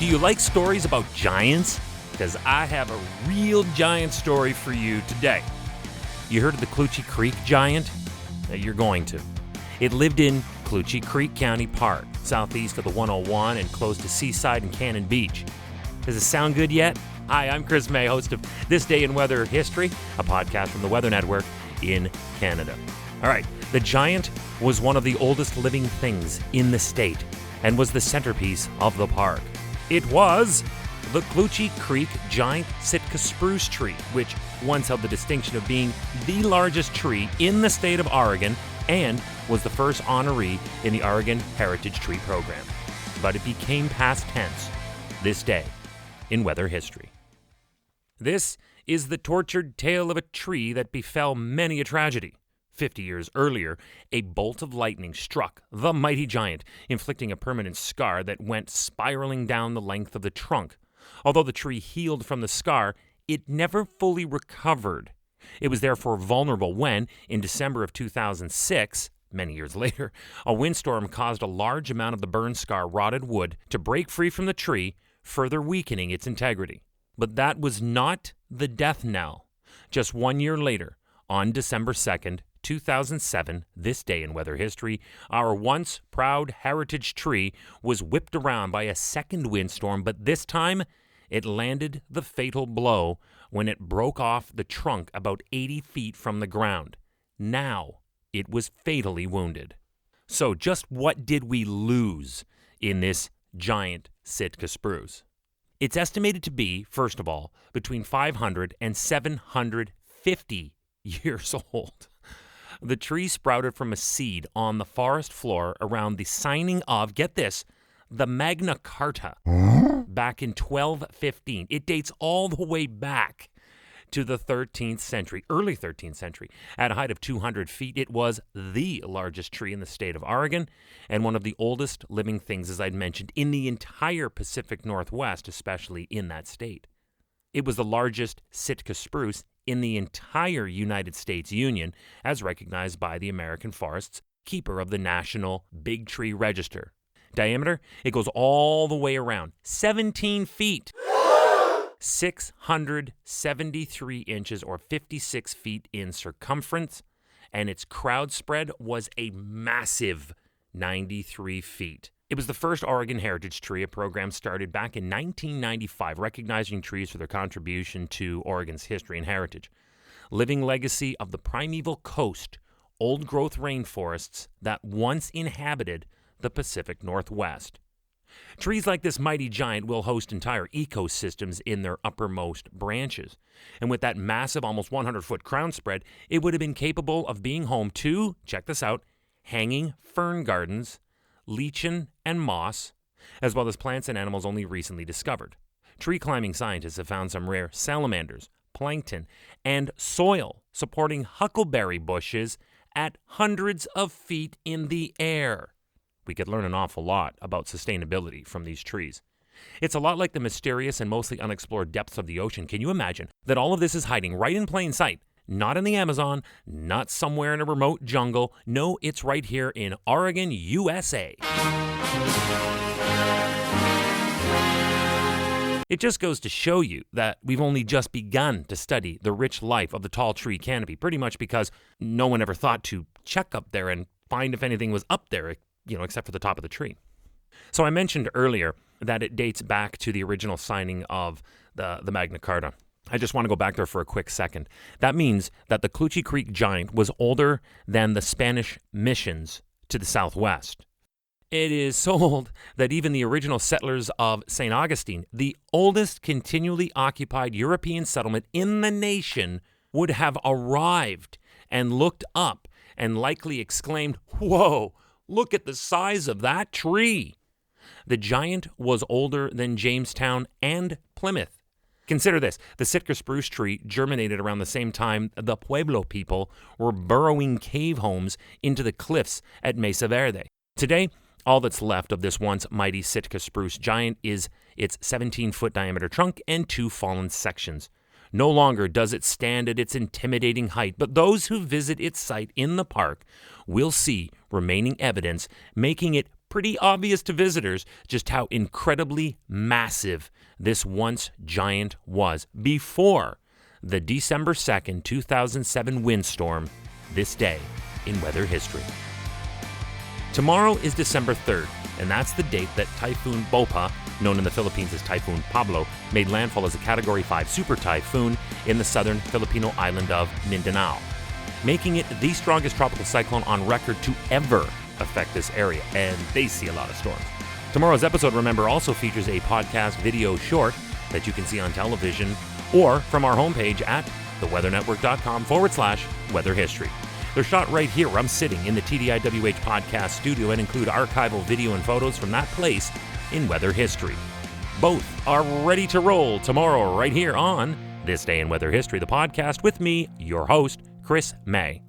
Do you like stories about giants? Because I have a real giant story for you today. You heard of the Klootchy Creek giant? You're going to. It lived in Klootchy Creek County Park, southeast of the 101 and close to Seaside and Cannon Beach. Does it sound good yet? Hi, I'm Chris May, host of This Day in Weather History, a podcast from the Weather Network in Canada. All right, the giant was one of the oldest living things in the state and was the centerpiece of the park. It was the Klootchy Creek giant Sitka spruce tree, which once held the distinction of being the largest tree in the state of Oregon and was the first honoree in the Oregon Heritage Tree Program. But it became past tense this day in weather history. This is the tortured tale of a tree that befell many a tragedy. 50 years earlier, a bolt of lightning struck the mighty giant, inflicting a permanent scar that went spiraling down the length of the trunk. Although the tree healed from the scar, it never fully recovered. It was therefore vulnerable when, in December of 2006, many years later, a windstorm caused a large amount of the burn scar rotted wood to break free from the tree, further weakening its integrity. But that was not the death knell. Just 1 year later, on December 2nd, 2007, this day in weather history, our once proud heritage tree was whipped around by a second windstorm, but this time it landed the fatal blow when it broke off the trunk about 80 feet from the ground. Now it was fatally wounded. So just what did we lose in this giant Sitka spruce? It's estimated to be, first of all, between 500 and 750 years old. The tree sprouted from a seed on the forest floor around the signing of, get this, the Magna Carta back in 1215. It dates all the way back to the 13th century, early 13th century. At a height of 200 feet, it was the largest tree in the state of Oregon and one of the oldest living things, as I'd mentioned, in the entire Pacific Northwest, especially in that state. It was the largest Sitka spruce in the entire United States Union, as recognized by the American Forests, keeper of the National Big Tree Register. Diameter, it goes all the way around 17 feet, 673 inches or 56 feet in circumference, and its crowd spread was a massive 93 feet. It was the first Oregon Heritage Tree, a program started back in 1995, recognizing trees for their contribution to Oregon's history and heritage. Living legacy of the primeval coast, old-growth rainforests that once inhabited the Pacific Northwest. Trees like this mighty giant will host entire ecosystems in their uppermost branches. And with that massive, almost 100-foot crown spread, it would have been capable of being home to, check this out, hanging fern gardens, lichen and moss, as well as plants and animals only recently discovered. Tree climbing scientists have found some rare salamanders, plankton, and soil supporting huckleberry bushes at hundreds of feet in the air. We could learn an awful lot about sustainability from these trees. It's a lot like the mysterious and mostly unexplored depths of the ocean. Can you imagine that all of this is hiding right in plain sight? Not in the Amazon, not somewhere in a remote jungle. No, it's right here in Oregon, USA. It just goes to show you that we've only just begun to study the rich life of the tall tree canopy, pretty much because no one ever thought to check up there and find if anything was up there, except for the top of the tree. So I mentioned earlier that it dates back to the original signing of the Magna Carta. I just want to go back there for a quick second. That means that the Klootchy Creek giant was older than the Spanish missions to the southwest. It is so old that even the original settlers of St. Augustine, the oldest continually occupied European settlement in the nation, would have arrived and looked up and likely exclaimed, "Whoa, look at the size of that tree." The giant was older than Jamestown and Plymouth. Consider this, the Sitka spruce tree germinated around the same time the Pueblo people were burrowing cave homes into the cliffs at Mesa Verde. Today, all that's left of this once mighty Sitka spruce giant is its 17-foot diameter trunk and two fallen sections. No longer does it stand at its intimidating height, but those who visit its site in the park will see remaining evidence, making it pretty obvious to visitors just how incredibly massive this once giant was before the December 2nd, 2007 windstorm, this day in weather history. Tomorrow is December 3rd, and that's the date that Typhoon Bopa, known in the Philippines as Typhoon Pablo, made landfall as a Category 5 super typhoon in the southern Filipino island of Mindanao, making it the strongest tropical cyclone on record to ever affect this area, and they see a lot of storms. Tomorrow's episode, remember, also features a podcast video short that you can see on television or from our homepage at theweathernetwork.com/weather history. They're shot right here where I'm sitting in the TDIWH podcast studio and include archival video and photos from that place in weather history. Both are ready to roll tomorrow right here on This Day in Weather History, the podcast with me, your host, Chris May.